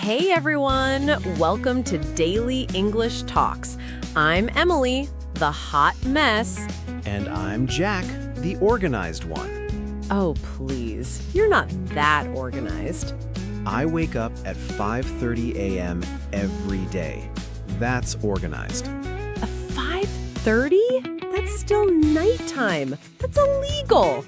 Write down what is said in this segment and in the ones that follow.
Hey everyone, welcome to Daily English Talks. I'm Emily, the hot mess. And I'm Jack, the organized one. Oh, please, you're not that organized. I wake up at 5:30 a.m. every day. That's organized. 5:30? That's still nighttime. That's illegal.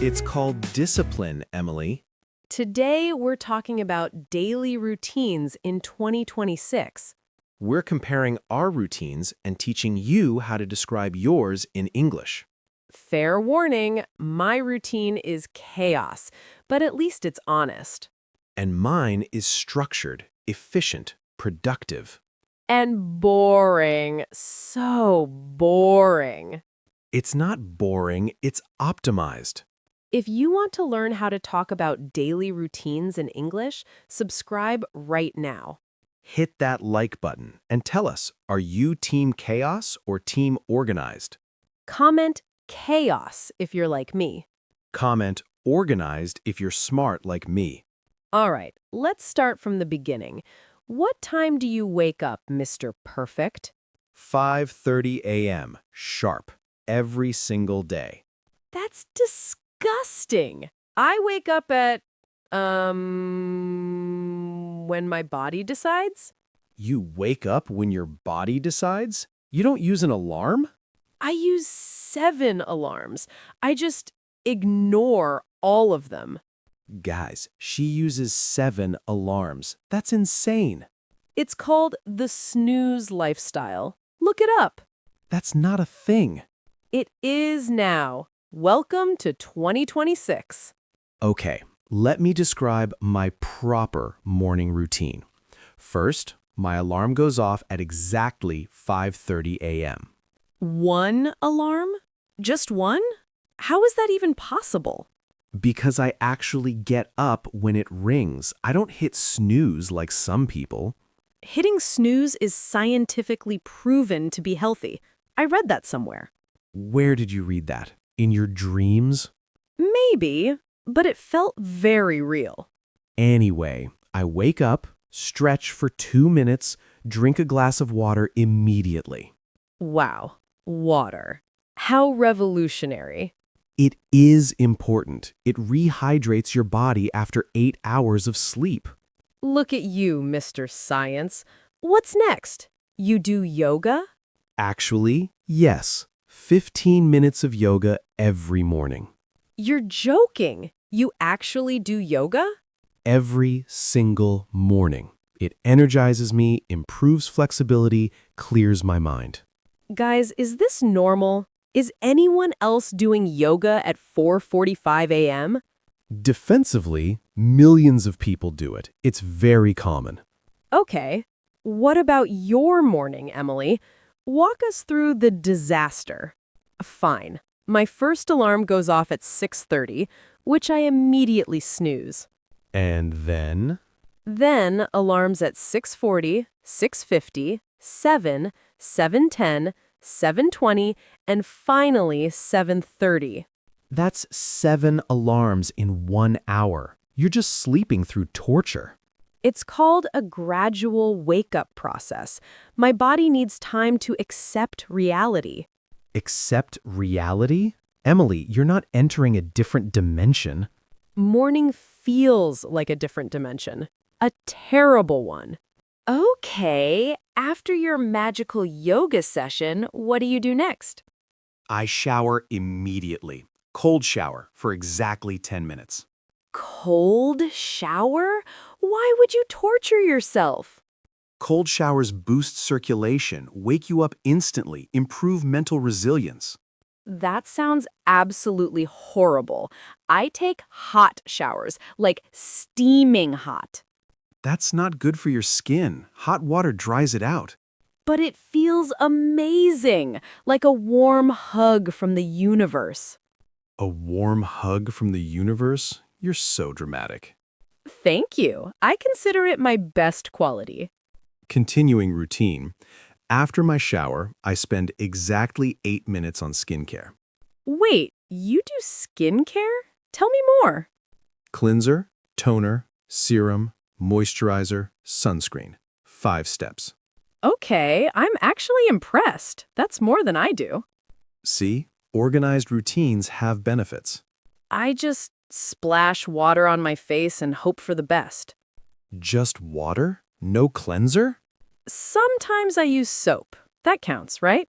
It's called discipline, Emily. Today, we're talking about daily routines in 2026. We're comparing our routines and teaching you how to describe yours in English. Fair warning, my routine is chaos, but at least it's honest. And mine is structured, efficient, productive. And boring. So boring. It's not boring, it's optimized. If you want to learn how to talk about daily routines in English, subscribe right now. Hit that like button and tell us, are you team chaos or team organized? Comment chaos if you're like me. Comment organized if you're smart like me. All right, let's start from the beginning. What time do you wake up, Mr. Perfect? 5:30 a.m. sharp every single day. That's disgusting. I wake up at, when my body decides? You wake up when your body decides? You don't use an alarm? I use 7 alarms. I just ignore all of them. Guys, she uses 7 alarms. That's insane. It's called the snooze lifestyle. Look it up. That's not a thing. It is now. Welcome to 2026. Okay, let me describe my proper morning routine. First, my alarm goes off at exactly 5:30 a.m. 1 alarm? Just 1? How is that even possible? Because I actually get up when it rings. I don't hit snooze like some people. Hitting snooze is scientifically proven to be healthy. I read that somewhere. Where did you read that? In your dreams? Maybe, but it felt very real. Anyway, I wake up, stretch for 2 minutes, drink a glass of water immediately. Wow, water. How revolutionary. It is important. It rehydrates your body after 8 hours of sleep. Look at you, Mr. Science. What's next? You do yoga? Actually, yes. 15 minutes of yoga every morning. You're joking. You actually do yoga? Every single morning. It energizes me, improves flexibility, clears my mind. Guys, is this normal? Is anyone else doing yoga at 4:45 a.m.? Defensively, millions of people do it. It's very common. Okay. What about your morning, Emily? Walk us through the disaster. Fine. My first alarm goes off at 6:30, which I immediately snooze. And then? Then alarms at 6:40, 6:50, 7, 7:10, 7:20, and finally 7:30. That's 7 alarms in 1 hour. You're just sleeping through torture. It's called a gradual wake-up process. My body needs time to accept reality. Accept reality? Emily, you're not entering a different dimension. Morning feels like a different dimension. A terrible one. Okay, after your magical yoga session, what do you do next? I shower immediately. Cold shower for exactly 10 minutes. Cold shower? Why would you torture yourself? Cold showers boost circulation, wake you up instantly, improve mental resilience. That sounds absolutely horrible. I take hot showers, like steaming hot. That's not good for your skin. Hot water dries it out. But it feels amazing, like a warm hug from the universe. A warm hug from the universe? You're so dramatic. Thank you. I consider it my best quality. Continuing routine. After my shower, I spend exactly 8 minutes on skincare. Wait, you do skincare? Tell me more. Cleanser, toner, serum, moisturizer, sunscreen. 5 steps. Okay, I'm actually impressed. That's more than I do. See, organized routines have benefits. I just splash water on my face and hope for the best. Just water? No cleanser? Sometimes I use soap. That counts, right?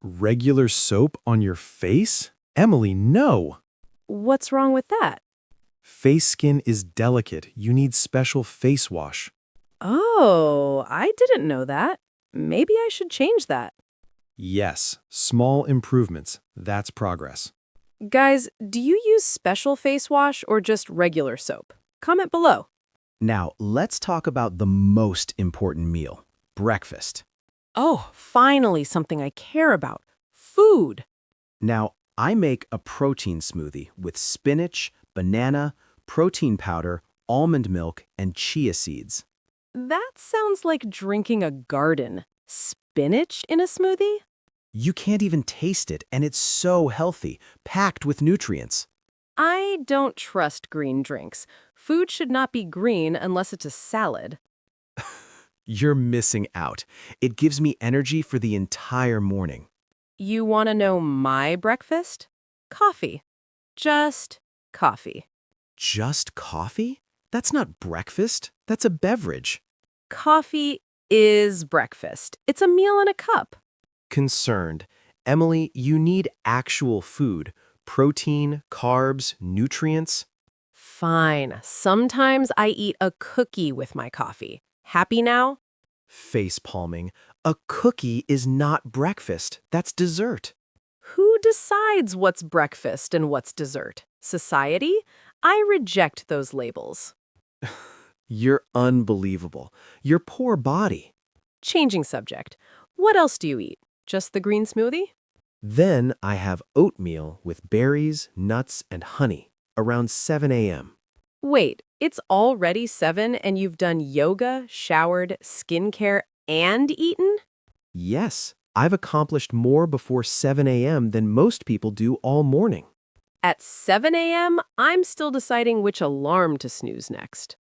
Regular soap on your face? Emily, no! What's wrong with that? Face skin is delicate. You need special face wash. Oh, I didn't know that. Maybe I should change that. Yes, small improvements. That's progress. Guys, do you use special face wash or just regular soap? Comment below. Now, let's talk about the most important meal, breakfast. Oh, finally something I care about. Food. Now, I make a protein smoothie with spinach, banana, protein powder, almond milk, and chia seeds. That sounds like drinking a garden. Spinach in a smoothie? You can't even taste it, and it's so healthy, packed with nutrients. I don't trust green drinks. Food should not be green unless it's a salad. You're missing out. It gives me energy for the entire morning. You want to know my breakfast? Coffee. Just coffee. Just coffee? That's not breakfast. That's a beverage. Coffee is breakfast. It's a meal in a cup. Concerned. Emily, you need actual food. Protein, carbs, nutrients. Fine. Sometimes I eat a cookie with my coffee. Happy now? Face palming. A cookie is not breakfast. That's dessert. Who decides what's breakfast and what's dessert? Society? I reject those labels. You're unbelievable. Your poor body. Changing subject. What else do you eat? Just the green smoothie? Then I have oatmeal with berries, nuts, and honey around 7 a.m. Wait, it's already 7 and you've done yoga, showered, skincare, and eaten? Yes, I've accomplished more before 7 a.m. than most people do all morning. At 7 a.m., I'm still deciding which alarm to snooze next.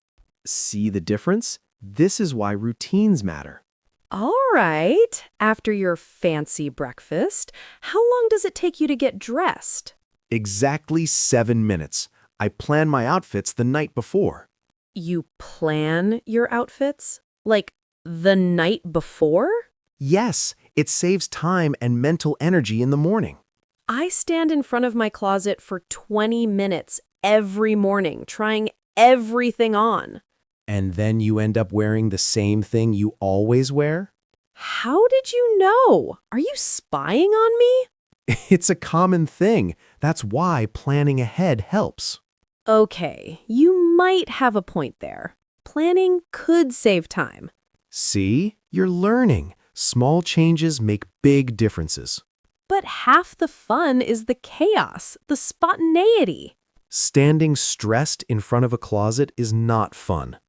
See the difference? This is why routines matter. All right, after your fancy breakfast, how long does it take you to get dressed? Exactly 7 minutes. I plan my outfits the night before. You plan your outfits? Like the night before? Yes, it saves time and mental energy in the morning. I stand in front of my closet for 20 minutes every morning, trying everything on. And then you end up wearing the same thing you always wear? How did you know? Are you spying on me? It's a common thing. That's why planning ahead helps. Okay, you might have a point there. Planning could save time. See? You're learning. Small changes make big differences. But half the fun is the chaos, the spontaneity. Standing stressed in front of a closet is not fun.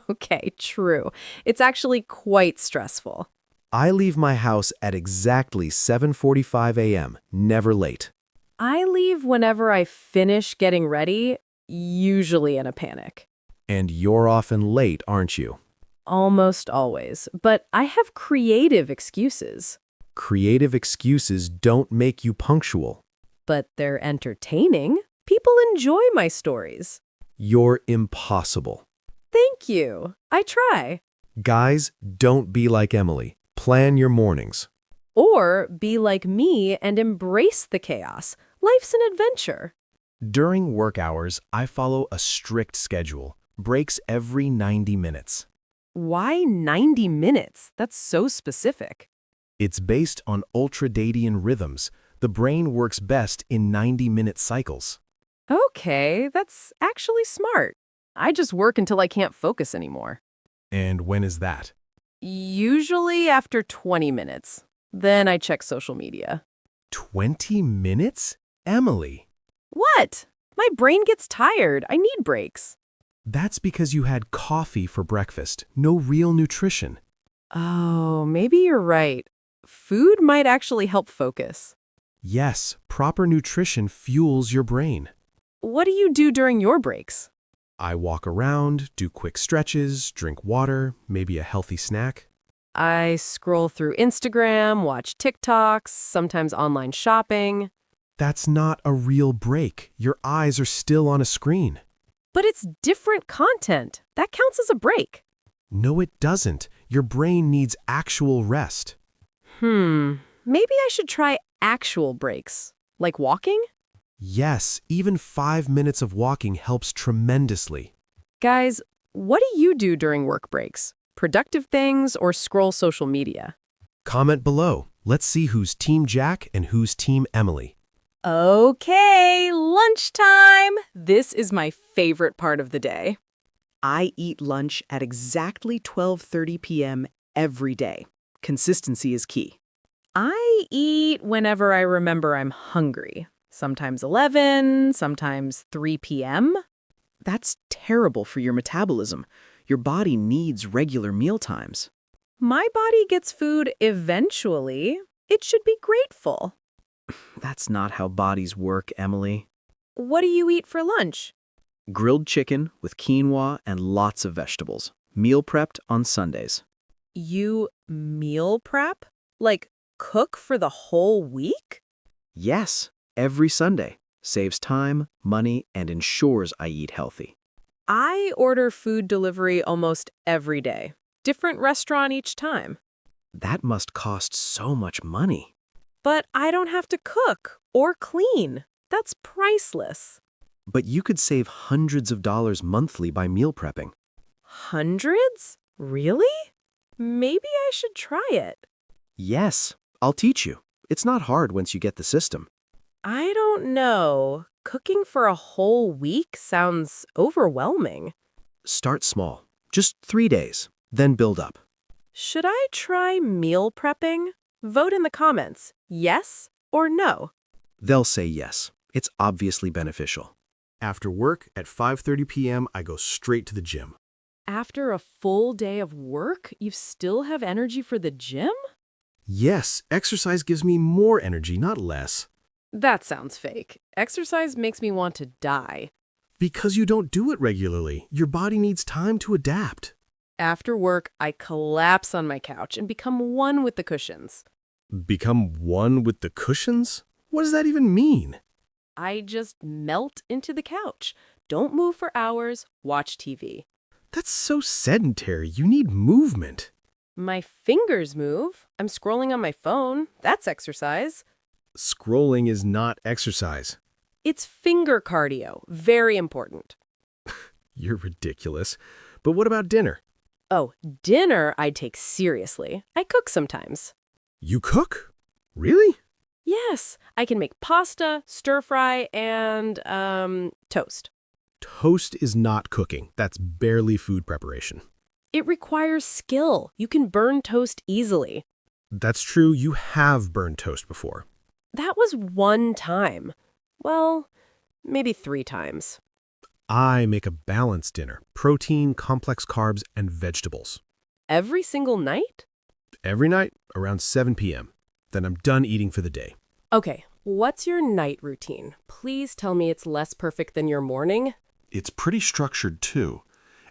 Okay, true. It's actually quite stressful. I leave my house at exactly 7:45 a.m., never late. I leave whenever I finish getting ready, usually in a panic. And you're often late, aren't you? Almost always. But I have creative excuses. Creative excuses don't make you punctual. But they're entertaining. People enjoy my stories. You're impossible. Thank you. I try. Guys, don't be like Emily. Plan your mornings. Or be like me and embrace the chaos. Life's an adventure. During work hours, I follow a strict schedule. Breaks every 90 minutes. Why 90 minutes? That's so specific. It's based on ultradian rhythms. The brain works best in 90-minute cycles. Okay, that's actually smart. I just work until I can't focus anymore. And when is that? Usually after 20 minutes. Then I check social media. 20 minutes? Emily, What? My brain gets tired. I need breaks. that's because you had coffee for breakfast. No real nutrition. Oh, maybe you're right. Food might actually help focus. Yes, proper nutrition fuels your brain. What do you do during your breaks? I walk around, do quick stretches, drink water, maybe a healthy snack. I scroll through Instagram, watch TikToks, sometimes online shopping. That's not a real break. Your eyes are still on a screen. But it's different content. That counts as a break. No, it doesn't. Your brain needs actual rest. Maybe I should try actual breaks. Like walking? Yes, even 5 minutes of walking helps tremendously. Guys, what do you do during work breaks? Productive things or scroll social media? Comment below. Let's see who's Team Jack and who's Team Emily. Okay, lunchtime. This is my favorite part of the day. I eat lunch at exactly 12:30 p.m. every day. Consistency is key. I eat whenever I remember I'm hungry. Sometimes 11, sometimes 3 p.m. That's terrible for your metabolism. Your body needs regular meal times. My body gets food eventually. It should be grateful. That's not how bodies work, Emily. What do you eat for lunch? Grilled chicken with quinoa and lots of vegetables. Meal prepped on Sundays. You meal prep? Like cook for the whole week? Yes, every Sunday. Saves time, money, and ensures I eat healthy. I order food delivery almost every day. Different restaurant each time. That must cost so much money. But I don't have to cook or clean. That's priceless. But you could save hundreds of dollars monthly by meal prepping. Hundreds? Really? Maybe I should try it. Yes, I'll teach you. It's not hard once you get the system. I don't know. Cooking for a whole week sounds overwhelming. Start small, just 3 days, then build up. Should I try meal prepping? Vote in the comments, yes or no. They'll say yes. It's obviously beneficial. After work at 5:30 p.m., I go straight to the gym. After a full day of work, you still have energy for the gym? Yes, exercise gives me more energy, not less. That sounds fake. Exercise makes me want to die. Because you don't do it regularly, your body needs time to adapt. After work, I collapse on my couch and become one with the cushions. Become one with the cushions? What does that even mean? I just melt into the couch. Don't move for hours, watch TV. That's so sedentary. You need movement. My fingers move. I'm scrolling on my phone. That's exercise. Scrolling is not exercise. It's finger cardio. Very important. You're ridiculous. But what about dinner? Oh, dinner I take seriously. I cook sometimes. You cook? Really? Yes, I can make pasta, stir fry, and, toast. Toast is not cooking. That's barely food preparation. It requires skill. You can burn toast easily. That's true. You have burned toast before. That was one time. Well, maybe 3 times. I make a balanced dinner. Protein, complex carbs, and vegetables. Every single night? Every night around 7 p.m. Then I'm done eating for the day. Okay, what's your night routine? Please tell me it's less perfect than your morning. It's pretty structured, too.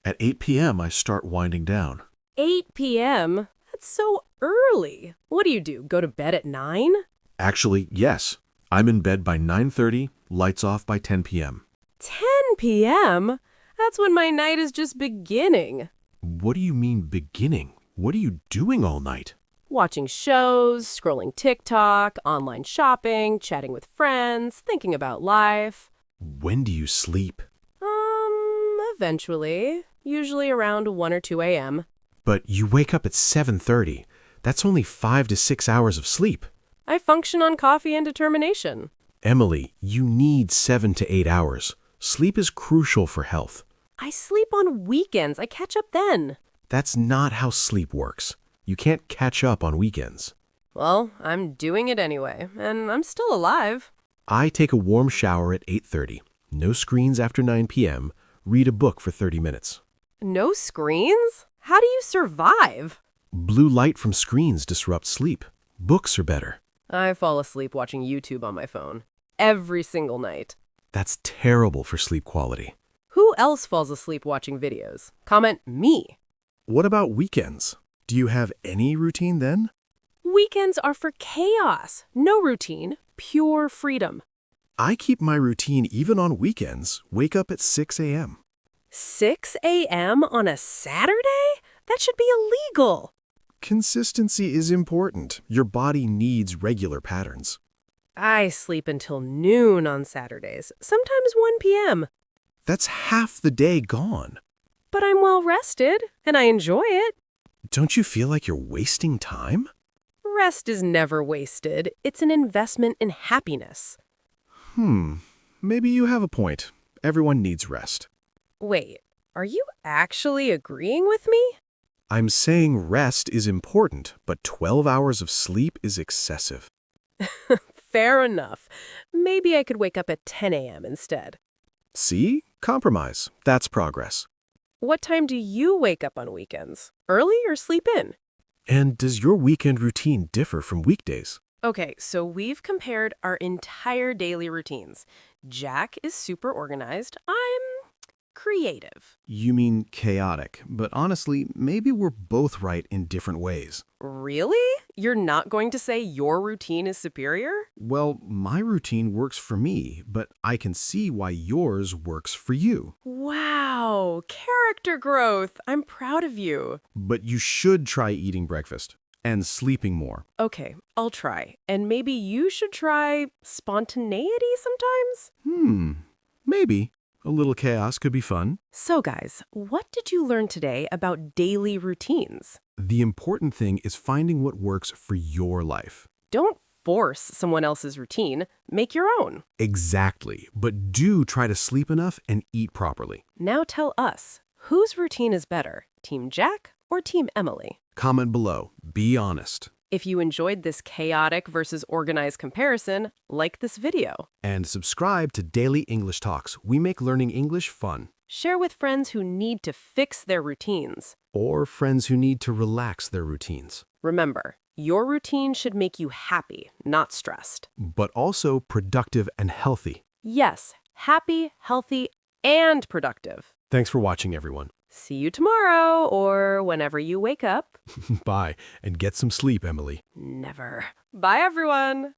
At 8 p.m., I start winding down. 8 p.m.? That's so early. What do? Go to bed at 9? Actually, yes. I'm in bed by 9:30, lights off by 10 p.m. 10 p.m.? That's when my night is just beginning. What do you mean beginning? What are you doing all night? Watching shows, scrolling TikTok, online shopping, chatting with friends, thinking about life. When do you sleep? Eventually. Usually around 1 or 2 a.m. But you wake up at 7:30. That's only 5 to 6 hours of sleep. I function on coffee and determination. Emily, you need 7 to 8 hours. Sleep is crucial for health. I sleep on weekends. I catch up then. That's not how sleep works. You can't catch up on weekends. Well, I'm doing it anyway, and I'm still alive. I take a warm shower at 8:30. No screens after 9 p.m. Read a book for 30 minutes. No screens? How do you survive? Blue light from screens disrupts sleep. Books are better. I fall asleep watching YouTube on my phone. Every single night. That's terrible for sleep quality. Who else falls asleep watching videos. Comment me. What about weekends? Do you have any routine then? Weekends are for chaos. No routine, pure freedom. I keep my routine even on weekends. Wake up at 6 a.m. 6 a.m. on a Saturday? That should be illegal. Consistency is important. Your body needs regular patterns. I sleep until noon on Saturdays, sometimes 1 p.m. That's half the day gone. But I'm well rested, and I enjoy it. Don't you feel like you're wasting time? Rest is never wasted. It's an investment in happiness. Maybe you have a point. Everyone needs rest. Wait, are you actually agreeing with me? I'm saying rest is important, but 12 hours of sleep is excessive. Fair enough. Maybe I could wake up at 10 a.m. instead. See? Compromise. That's progress. What time do you wake up on weekends? Early or sleep in? And does your weekend routine differ from weekdays? Okay, so we've compared our entire daily routines. Jack is super organized. I'm creative. You mean chaotic, but honestly, maybe we're both right in different ways. Really? You're not going to say your routine is superior? Well, my routine works for me, but I can see why yours works for you. Wow, character growth. I'm proud of you. But you should try eating breakfast and sleeping more. Okay, I'll try. And maybe you should try spontaneity sometimes? Maybe. A little chaos could be fun. So guys, what did you learn today about daily routines? The important thing is finding what works for your life. Don't force someone else's routine. Make your own. Exactly. But do try to sleep enough and eat properly. Now tell us, whose routine is better, Team Jack or Team Emily? Comment below. Be honest. If you enjoyed this chaotic versus organized comparison, like this video. And subscribe to Daily English Talks. We make learning English fun. Share with friends who need to fix their routines. Or friends who need to relax their routines. Remember, your routine should make you happy, not stressed. But also productive and healthy. Yes, happy, healthy, and productive. Thanks for watching, everyone. See you tomorrow or whenever you wake up. Bye, and get some sleep, Emily. Never. Bye, everyone.